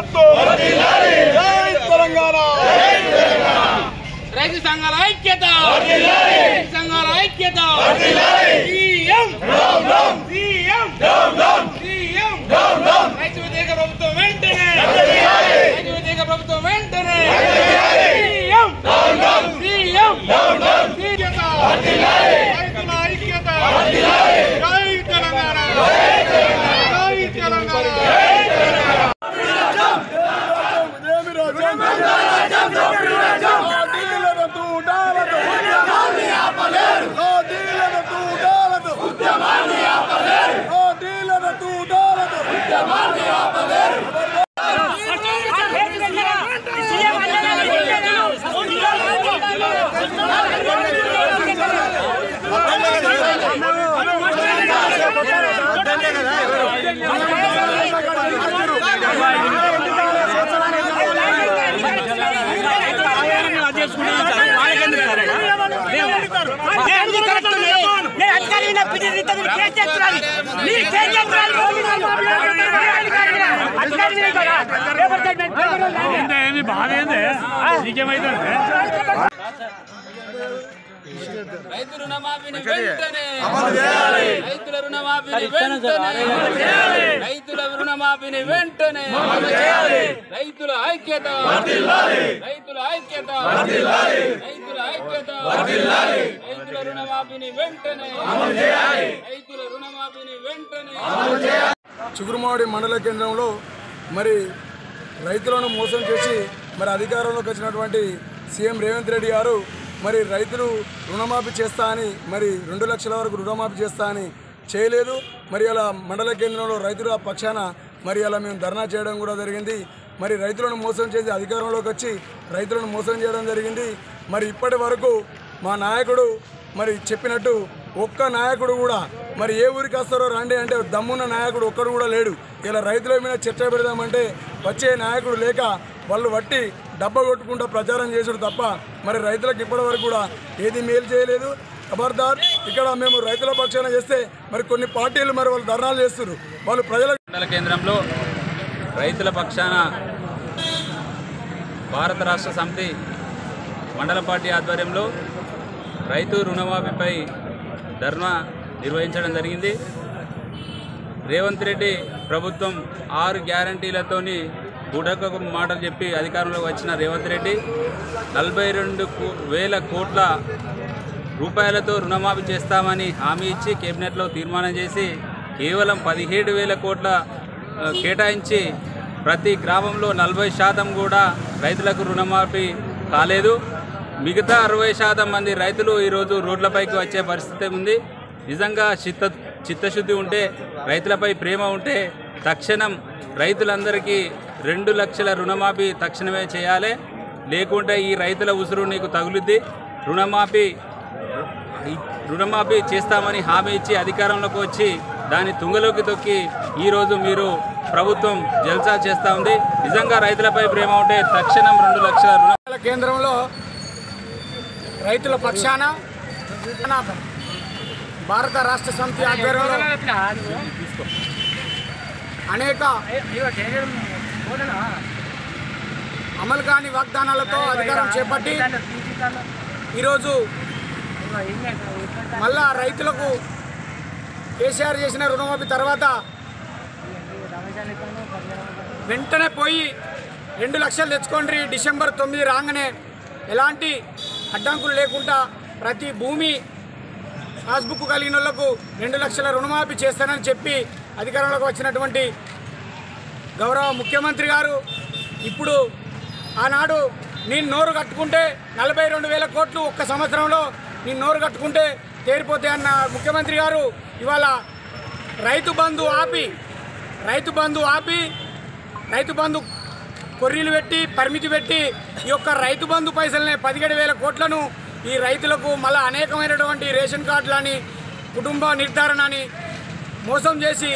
నాయకత్వం జై తెలంగాణ రైతు సంఘాల ఐక్యత సంఘాల ఐక్యత రైతు వ్యతిరేక ప్రభుత్వం వెంటనే రైతు వ్యతిరేక ప్రభుత్వం వెంటనే రైతుల ఐక్యత జై తెలంగాణ జై తెలంగాణ రైతు రుణమాఫీని వెంటనే రైతుల రుణమాఫీని వెంటనే రైతుల రుణమాఫీని వెంటనే రైతుల ఐక్యత రైతుల ఐక్యత రైతుల ఐక్యత రైతుల రుణమాఫీని వెంటనే రైతుల రుణమాఫీని వెంటనే చిగురుమాడి మండల కేంద్రంలో మరి రైతులను మోసం చేసి మరి అధికారంలోకి వచ్చినటువంటి సీఎం రేవంత్ రెడ్డి గారు మరి రైతులు రుణమాఫీ చేస్తా అని మరి 2 లక్షల వరకు రుణమాఫీ చేస్తా అని చేయలేదు. మరి అలా మండల కేంద్రంలో రైతుల పక్షాన మరి అలా మేము ధర్నా చేయడం కూడా జరిగింది. మరి రైతులను మోసం చేసి అధికారంలోకి వచ్చి రైతులను మోసం చేయడం జరిగింది. మరి ఇప్పటి వరకు మా నాయకుడు మరి చెప్పినట్టు ఒక్క నాయకుడు కూడా మరి ఏ ఊరికి వస్తారో రండి అంటే దమ్మున్న నాయకుడు ఒక్కడు కూడా లేడు. ఇలా రైతుల మీద చర్చ పెడదామంటే వచ్చే నాయకుడు లేక వాళ్ళు వట్టి డబ్బా కొట్టుకుంటూ ప్రచారం చేసుడు తప్ప మరి రైతులకు ఇప్పటి వరకు కూడా ఏది మేలు చేయలేదు. ఖబర్దార్, ఇక్కడ మేము రైతుల పక్షాన చేస్తే మరి కొన్ని పార్టీలు మరి వాళ్ళు ధర్నాలు చేస్తున్నారు. వాళ్ళు ప్రజల మండల కేంద్రంలో రైతుల పక్షాన భారత రాష్ట్ర సమితి మండల పార్టీ ఆధ్వర్యంలో రైతు రుణమాఫీపై ధర్నా నిర్వహించడం జరిగింది. రేవంత్ రెడ్డి ప్రభుత్వం 6 గ్యారంటీలతోని బుడక మాటలు చెప్పి అధికారంలోకి వచ్చిన రేవంత్ రెడ్డి 42,000 కోట్ల రూపాయలతో రుణమాఫీ చేస్తామని హామీ ఇచ్చి కేబినెట్లో తీర్మానం చేసి కేవలం 17,000 కోట్ల కేటాయించి ప్రతి గ్రామంలో 40% కూడా రైతులకు రుణమాఫీ కాలేదు. మిగతా 60% మంది రైతులు ఈరోజు రోడ్లపైకి వచ్చే పరిస్థితి ఉంది. నిజంగా చిత్తశుద్ధి ఉంటే, రైతులపై ప్రేమ ఉంటే తక్షణం రైతులందరికీ 2 లక్షల రుణమాఫీ తక్షణమే చేయాలి. లేకుంటే ఈ రైతుల ఉసురు నీకు తగులుద్ది. రుణమాఫీ చేస్తామని హామీ ఇచ్చి అధికారంలోకి వచ్చి దాన్ని తుంగలోకి తొక్కి ఈరోజు మీరు ప్రభుత్వం జల్సా చేస్తూ ఉంది. నిజంగా రైతులపై ప్రేమ ఉంటే తక్షణం 2 లక్షల రుణ కేంద్రంలో రైతుల పక్షాన భారత రాష్ట్ర సమితి ఆధ్వర్యంలో అనేక అమలు కాని వాగ్దానాలతో అధికారం చేపట్టి ఈరోజు మళ్ళా రైతులకు కేసీఆర్ చేసిన రుణమాఫీ తర్వాత వెంటనే పోయి 2 లక్షలు తెచ్చుకోండి, డిసెంబర్ 9 రాగానే ఎలాంటి అడ్డంకులు లేకుండా ప్రతి భూమి పాస్బుక్ కలిగిన వాళ్లకు 2 లక్షల రుణమాఫీ చేస్తానని చెప్పి అధికారంలోకి వచ్చినటువంటి గౌరవ ముఖ్యమంత్రి గారు ఇప్పుడు ఆనాడు నేను నోరు కట్టుకుంటే 42,000 కోట్లు ఒక్క సంవత్సరంలో నేను నోరు కట్టుకుంటే తేరిపోతే అన్న ముఖ్యమంత్రి గారు ఇవాళ రైతు బంధు ఆపి రైతు బంధు కొర్రీలు పెట్టి పరిమితి పెట్టి ఈ యొక్క రైతు బంధు పైసలనే 17,000 కోట్లను ఈ రైతులకు మళ్ళీ అనేకమైనటువంటి రేషన్ కార్డులని కుటుంబ నిర్ధారణ అని మోసం చేసి